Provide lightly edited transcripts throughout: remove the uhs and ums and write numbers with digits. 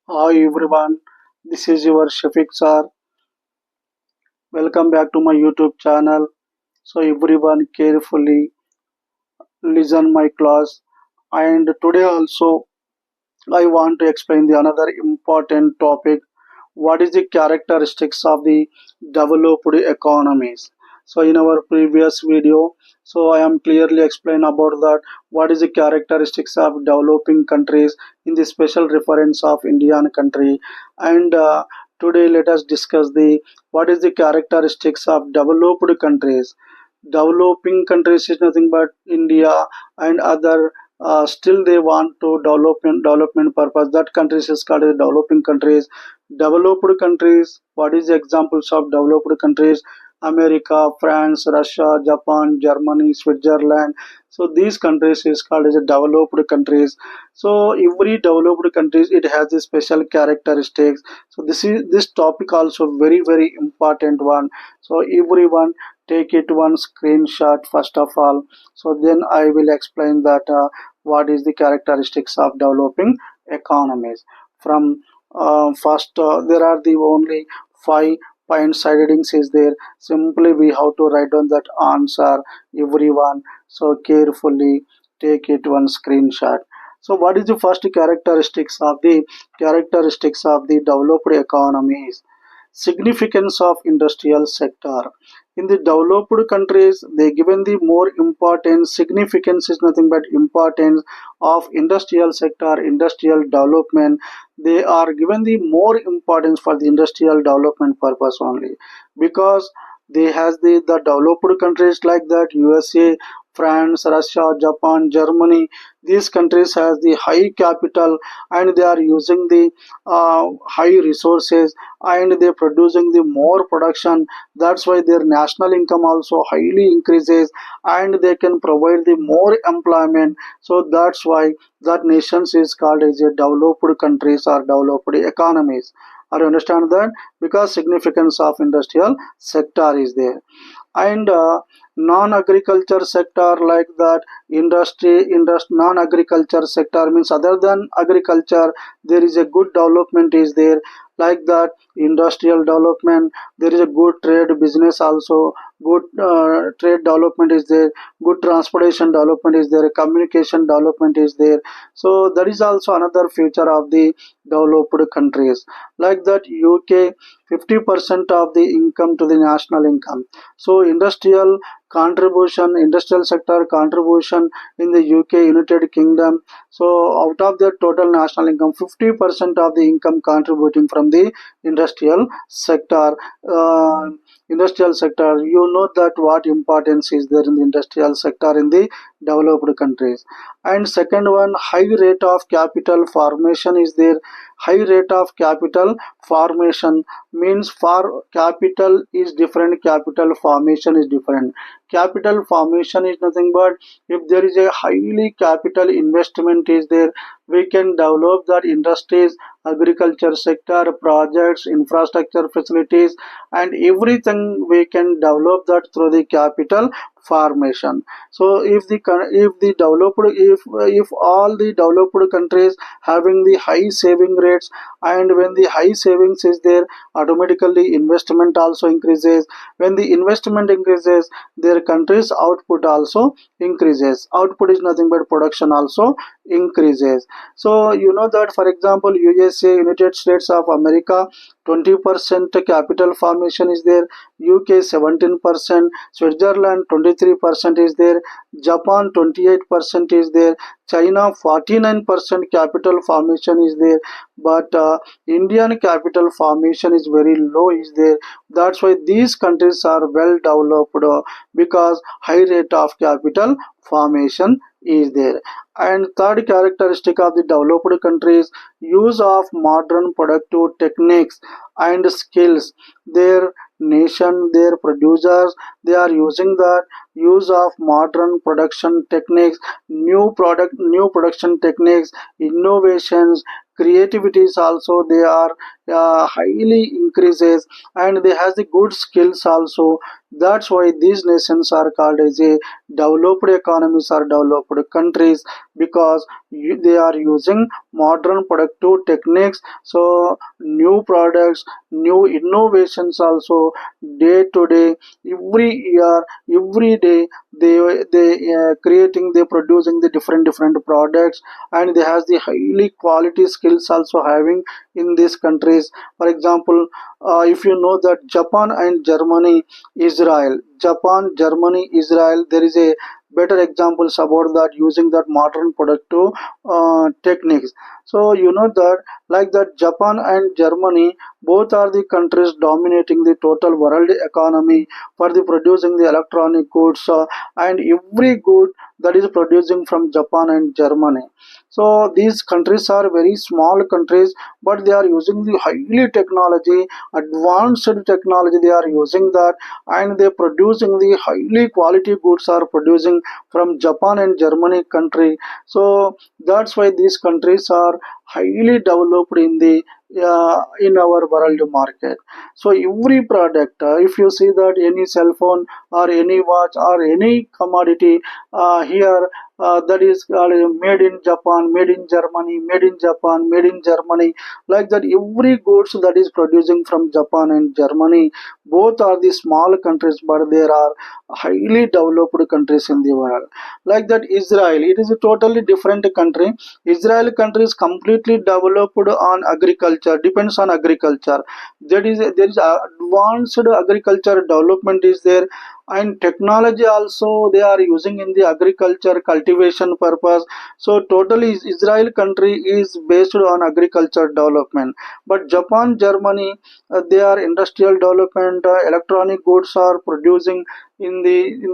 Hi everyone, this is your Shafiq sir. Welcome back to my YouTube channel. So everyone carefully listen my class. And today also I want to explain the another important topic. What is the characteristics of the developed economies? So in our previous video, so I am clearly explain about that what is the characteristics of developing countries in the special reference of Indian country. And today let us discuss the what is the characteristics of developed countries. Developing countries is nothing but India and other, still they want to development purpose. That countries is called as developing countries. Developed countries, what is the examples of developed countries? America, France, Russia, Japan, Germany, Switzerland. So these countries is called as a developed countries. So every developed countries it has a special characteristics. So this topic also very important one. So everyone take it one screenshot first of all, so then I will explain that what is the characteristics of developing economies. From first, there are the only 5 point headings is there. Simply we have to write down that answer, everyone. So carefully take it one screenshot. So what is the first characteristics of the developed economies? Significance of industrial sector. In the developed countries they given the more importance. Significance is nothing but importance of industrial sector, industrial development. They are given the more importance for the industrial development purpose only, because they has the developed countries like that USA, France, Russia, Japan, Germany. These countries has the high capital, and they are using the high resources, and they're producing the more production. That's why their national income also highly increases, and they can provide the more employment. So that's why that nations is called as a developed countries or developed economies. Are you understand that? Because significance of industrial sector is there. And non-agriculture sector like that, non-agriculture sector means other than agriculture, there is a good development is there, like that industrial development. There is a good trade business also, good trade development is there, good transportation development is there, communication development is there. So that is also another feature of the developed countries. Like that UK, 50% of the income to the national income. So industrial sector contribution in the UK, United Kingdom. So out of the total national income, 50% of the income contributing from the industrial sector. Uh, Industrial sector, you know that what importance is there in the industrial sector in the developed countries. And second one, high rate of capital formation is there. High rate of capital formation means for capital is different, capital formation is different. Capital formation is nothing but if there is a highly capital investment is there, we can develop that industries, agriculture sector, projects, infrastructure facilities, and everything we can develop that through the capital formation. So if all the developed countries having the high saving rates, and when the high savings is there, automatically investment also increases. When the investment increases, their country's output also increases. Output is nothing but production also increases. So you know that, for example, USA, United States of America, 20% capital formation is there. UK 17%, Switzerland 23% is there, Japan 28% is there, China 49% capital formation is there. But Indian capital formation is very low is there. That's why these countries are well developed, because high rate of capital formation is there. And third characteristic of the developed countries, use of modern productive techniques and skills. Their nation, their producers, they are using that use of modern production techniques, new production techniques, innovations, creativities also they are highly increases, and they has the good skills also. That's why these nations are called as a developed economies or developed countries, because they are using modern productive techniques, so new products, new innovations also, day to day, every year, every day, they creating, they producing the different products, and they has the highly quality skills also having in these countries. For example, if you know that Japan and Germany, Israel, Japan, Germany, Israel, there is a better examples about that, using that modern productive techniques. So you know that, like that, Japan and Germany, both are the countries dominating the total world economy for the producing the electronic goods, and every good that is producing from Japan and Germany. So these countries are very small countries, but they are using the highly technology, advanced technology they are using that, and they producing the highly quality goods are producing from Japan and Germany country. So that's why these countries are highly developed in the in our world market. So every product, if you see that any cell phone or any watch or any commodity, here, that is made in Japan, made in Germany, made in Japan, made in Germany, like that, every goods that is producing from Japan and Germany, both are the small countries, but there are highly developed countries in the world. Like that, Israel, it is a totally different country. Israel country is completely developed on agriculture, depends on agriculture. There is advanced agriculture development is there, and technology also they are using in the agriculture cultivation purpose. So totally Israel country is based on agriculture development. But Japan, Germany, they are industrial development, electronic goods are producing in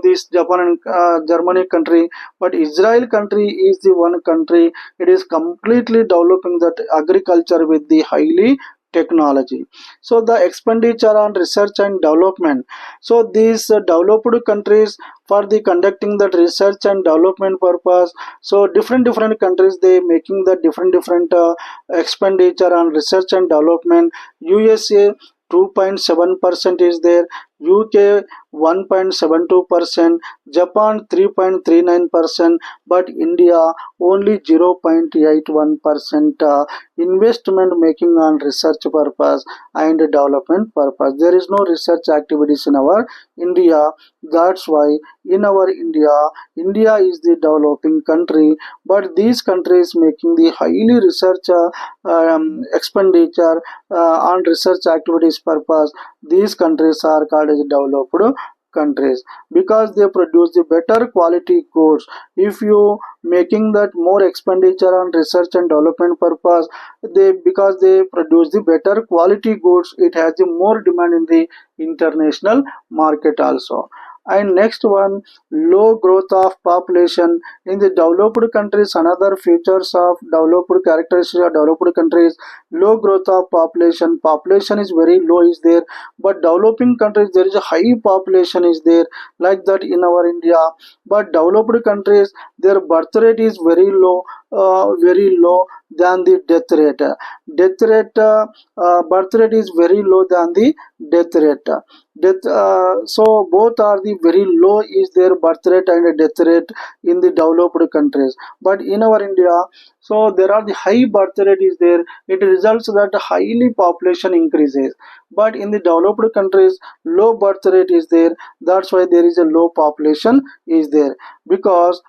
this Japan and Germany country. But Israel country is the one country, it is completely developing that agriculture with the highly technology. So the expenditure on research and development, so these developed countries, for the conducting that research and development purpose, so different countries they making the different expenditure on research and development. USA 2.7% is there, UK 1.72%, Japan 3.39%, but India only 0.81% investment making on research purpose and development purpose. There is no research activities in our India. That's why in our India, India is the developing country, but these countries making the highly research expenditure on research activities purpose. These countries are called as developed countries, because they produce the better quality goods. If you making that more expenditure on research and development purpose, they, because they produce the better quality goods, it has the more demand in the international market also. And next one, low growth of population in the developed countries. Another features of developed characteristics of developed countries, low growth of population. Population is very low is there, but developing countries there is a high population is there, like that in our India. But developed countries, their birth rate is very low than the death rate. Birth rate is very low than the death rate. So both are the very low is their birth rate and death rate in the developed countries. But in our India, so there are the high birth rate is there, it results that highly population increases. But in the developed countries, low birth rate is there, that's why there is a low population is there. Because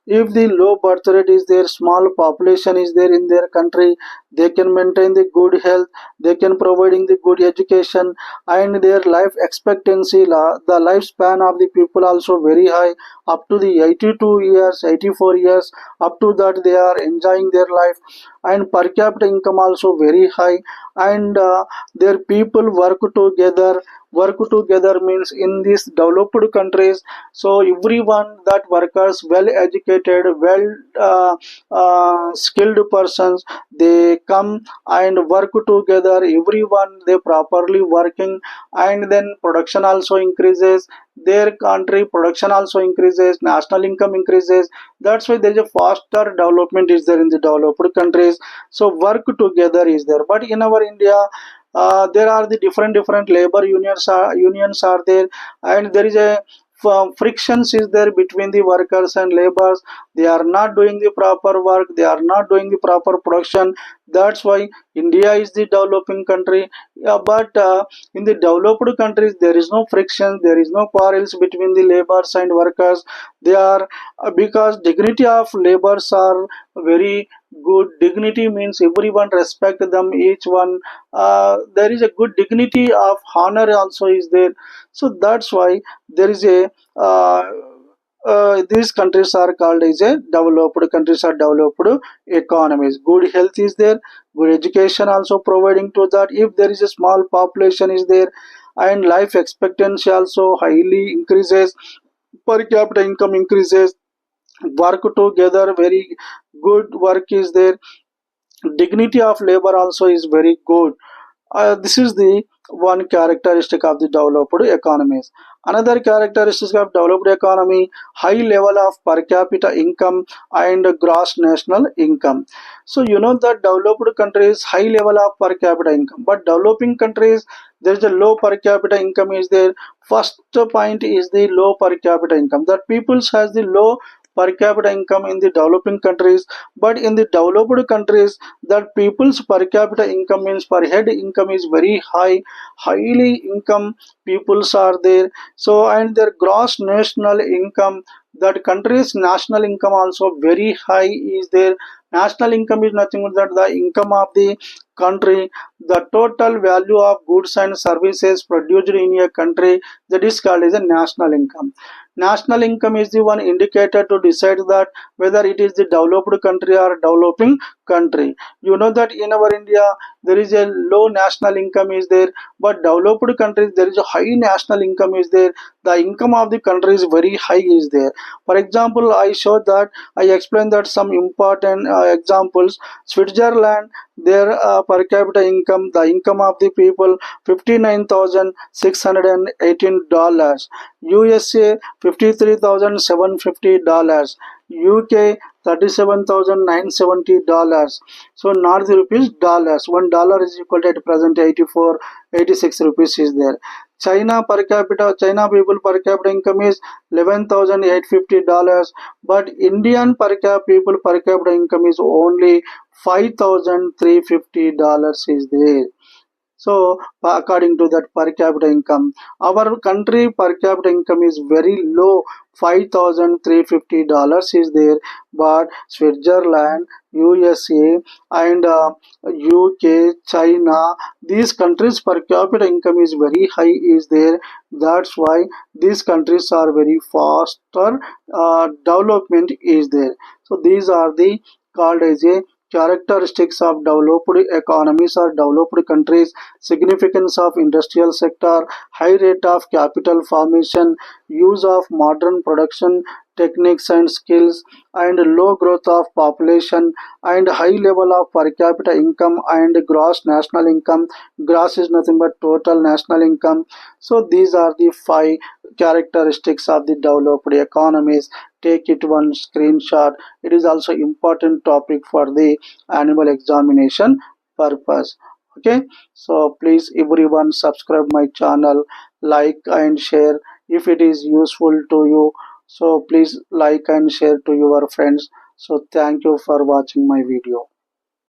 if the low birth rate is there, small population is there in their country, they can maintain the good health, they can providing the good education, and their life expectancy, the lifespan of the people also very high, up to the 82 years, 84 years, up to that they are enjoying their life. And per capita income also very high, and their people work together means in these developed countries, so everyone that workers, well educated, well skilled persons, they come and work together, everyone they properly working, and then production also increases, their country production also increases, national income increases. That's why there is a faster development is there in the developed countries. So work together is there. But in our India, there are the different labor unions are there, and there is a frictions is there between the workers and laborers. They are not doing the proper work, they are not doing the proper production. That's why India is the developing country. But in the developed countries there is no friction, there is no quarrels between the laborers and workers. They are because dignity of laborers are very good. Dignity means everyone respect them, each one. There is a good dignity of honor also is there. So that's why there is a these countries are called as a developed countries or developed economies. Good health is there, good education also providing to that. If there is a small population is there, and life expectancy also highly increases, per capita income increases, work together very good work is there, dignity of labor also is very good. This is the one characteristic of the developed economies. Another characteristic of developed economy: high level of per capita income and gross national income. So you know that developed countries high level of per capita income, but developing countries there is a low per capita income is there. First point is the low per capita income. That peoples has the low per capita income in the developing countries, but in the developed countries that people's per capita income means per head income is very high, highly income peoples are there. So and their gross national income, that country's national income also very high is there. National income is nothing but that the income of the country, the total value of goods and services produced in a country, that is called as a national income. National income is the one indicator to decide that whether it is the developed country or developing country. You know that in our India there is a low national income is there, but developed countries there is a high national income is there. The income of the country is very high is there. For example, I showed that, I explained that some important examples. Switzerland, their per capita income, the income of the people, $59,618. USA, $53,750. UK, $37,970. So North rupees dollars. $1 is equal to at present 86 rupees is there. China per capita, China people per capita income is $11,850, but Indian people per capita income is only $5,350 is there. So according to that per capita income, our country per capita income is very low, $5,350 is there. But Switzerland, USA, and UK, China, these countries per capita income is very high is there. That's why these countries are very faster development is there. So these are the called as a characteristics of developed economies or developed countries: significance of industrial sector, high rate of capital formation, use of modern production techniques and skills, and low growth of population, and high level of per capita income and gross national income. Gross is nothing but total national income. So these are the five characteristics of the developed economies. Take it one screenshot. It is also important topic for the annual examination purpose. Okay, so please everyone subscribe my channel, like and share if it is useful to you. So please like and share to your friends. So thank you for watching my video.